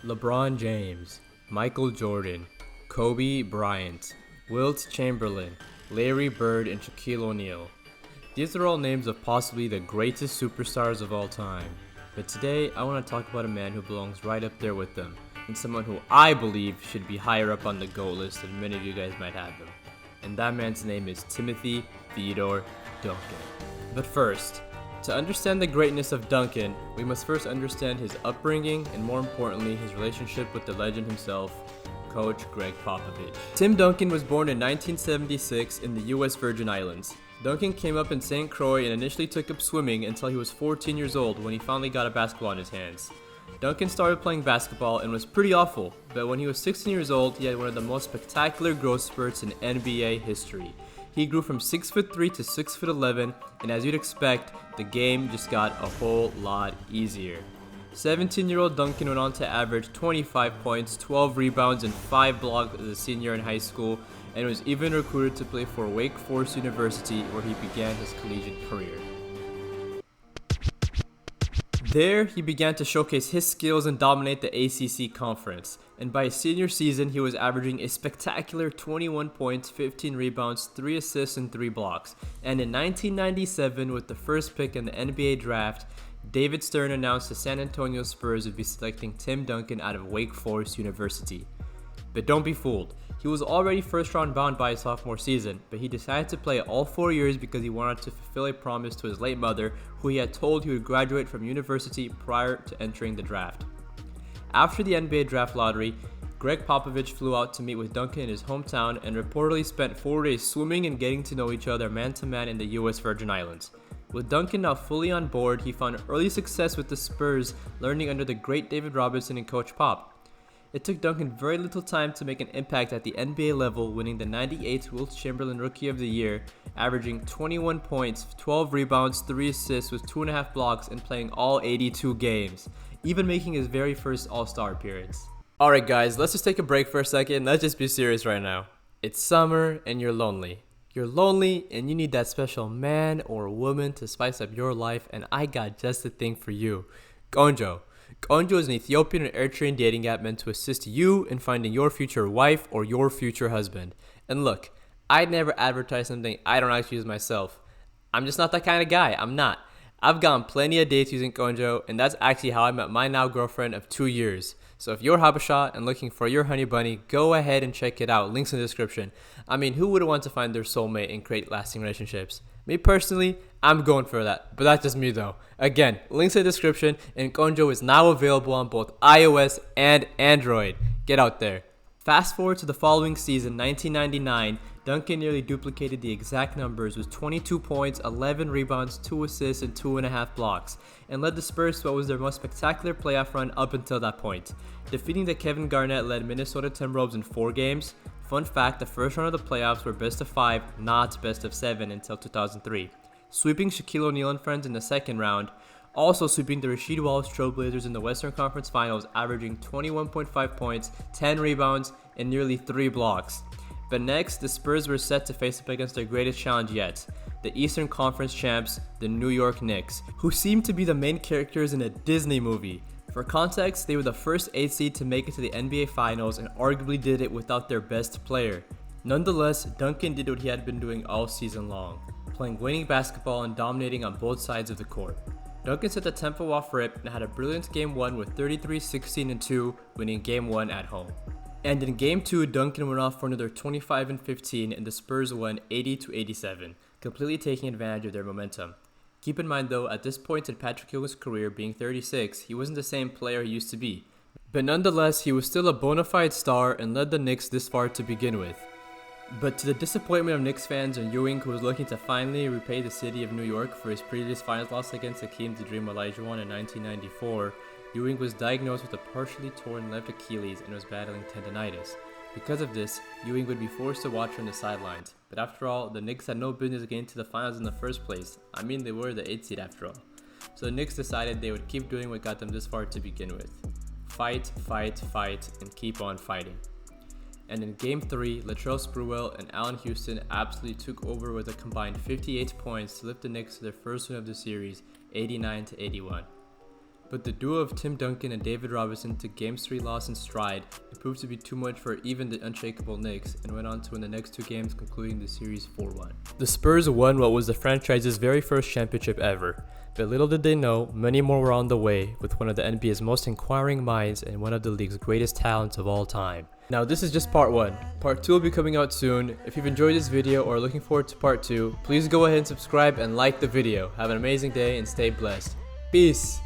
LeBron James, Michael Jordan, Kobe Bryant, Wilt Chamberlain, Larry Bird, and Shaquille O'Neal. These are all names of possibly the greatest superstars of all time. But today, I want to talk about a man who belongs right up there with them, and someone who I believe should be higher up on the GOAT list than many of you guys might have him. And that man's name is Timothy Theodore Duncan. But first, to understand the greatness of Duncan, we must first understand his upbringing and more importantly, his relationship with the legend himself, Coach Gregg Popovich. Tim Duncan was born in 1976 in the US Virgin Islands. Duncan came up in St. Croix and initially took up swimming until he was 14 years old when he finally got a basketball in his hands. Duncan started playing basketball and was pretty awful, but when he was 16 years old, he had one of the most spectacular growth spurts in NBA history. He grew from 6'3" to 6'11", and as you'd expect, the game just got a whole lot easier. 17-year-old Duncan went on to average 25 points, 12 rebounds, and 5 blocks as a senior in high school, and was even recruited to play for Wake Forest University, where he began his collegiate career. There, he began to showcase his skills and dominate the ACC conference, and by his senior season, he was averaging a spectacular 21 points, 15 rebounds, 3 assists, and 3 blocks. And in 1997, with the first pick in the NBA draft, David Stern announced the San Antonio Spurs would be selecting Tim Duncan out of Wake Forest University. But don't be fooled. He was already first-round bound by his sophomore season, but he decided to play all 4 years because he wanted to fulfill a promise to his late mother, who he had told he would graduate from university prior to entering the draft. After the NBA draft lottery, Gregg Popovich flew out to meet with Duncan in his hometown and reportedly spent 4 days swimming and getting to know each other man-to-man in the US Virgin Islands. With Duncan now fully on board, he found early success with the Spurs, learning under the great David Robinson and Coach Pop. It took Duncan very little time to make an impact at the NBA level, winning the '98 Wilt Chamberlain Rookie of the Year, averaging 21 points, 12 rebounds, 3 assists with 2.5 blocks, and playing all 82 games, even making his very first All-Star appearance. Alright guys, let's just take a break for a second. Let's just be serious right now. It's summer and you're lonely. You're lonely and you need that special man or woman to spice up your life, and I got just the thing for you. Konjo. Konjo is an Ethiopian and Eritrean dating app meant to assist you in finding your future wife or your future husband. And look, I'd never advertise something I don't actually use myself. I'm just not that kind of guy. I'm not. I've gone plenty of dates using Konjo, and that's actually how I met my now girlfriend of 2 years. So if you're Habesha and looking for your honey bunny, go ahead and check it out. Links in the description. I mean, who would want to find their soulmate and create lasting relationships? Me personally, I'm going for that, but that's just me though. Again, links in the description, and Konjo is now available on both iOS and Android. Get out there. Fast forward to the following season, 1999, Duncan nearly duplicated the exact numbers with 22 points, 11 rebounds, 2 assists, and 2.5 blocks, and led the Spurs to what was their most spectacular playoff run up until that point, defeating the Kevin Garnett-led Minnesota Timberwolves in 4 games. Fun fact, the first round of the playoffs were best of 5, not best of 7 until 2003. Sweeping Shaquille O'Neal and friends in the second round, also sweeping the Rasheed Wallace Trailblazers in the Western Conference Finals, averaging 21.5 points, 10 rebounds, and nearly 3 blocks. But next, the Spurs were set to face up against their greatest challenge yet, the Eastern Conference champs, the New York Knicks, who seemed to be the main characters in a Disney movie. For context, they were the first 8 seed to make it to the NBA Finals and arguably did it without their best player. Nonetheless, Duncan did what he had been doing all season long, playing winning basketball and dominating on both sides of the court. Duncan set the tempo off rip and had a brilliant Game 1 with 33, 16, and 2, winning Game 1 at home. And in Game 2, Duncan went off for another 25 and 15, and the Spurs won 80-87, completely taking advantage of their momentum. Keep in mind though, at this point in Patrick Ewing's career, being 36, he wasn't the same player he used to be. But nonetheless, he was still a bona fide star and led the Knicks this far to begin with. But to the disappointment of Knicks fans and Ewing, who was looking to finally repay the city of New York for his previous finals loss against Hakeem the Dream Olajuwon in 1994, Ewing was diagnosed with a partially torn left Achilles and was battling tendonitis. Because of this, Ewing would be forced to watch from the sidelines. But after all, the Knicks had no business getting to the finals in the first place. I mean, they were the 8th seed after all. So the Knicks decided they would keep doing what got them this far to begin with. Fight, fight, fight, and keep on fighting. And in Game 3, Latrell Sprewell and Allen Houston absolutely took over with a combined 58 points to lift the Knicks to their first win of the series, 89-81. But the duo of Tim Duncan and David Robinson took Game 3 loss in stride. It proved to be too much for even the unshakable Knicks and went on to win the next 2 games, concluding the series 4-1. The Spurs won what was the franchise's very first championship ever. But little did they know, many more were on the way, with one of the NBA's most inquiring minds and one of the league's greatest talents of all time. Now this is just part 1. Part 2 will be coming out soon. If you've enjoyed this video or are looking forward to part 2, please go ahead and subscribe and like the video. Have an amazing day and stay blessed. Peace!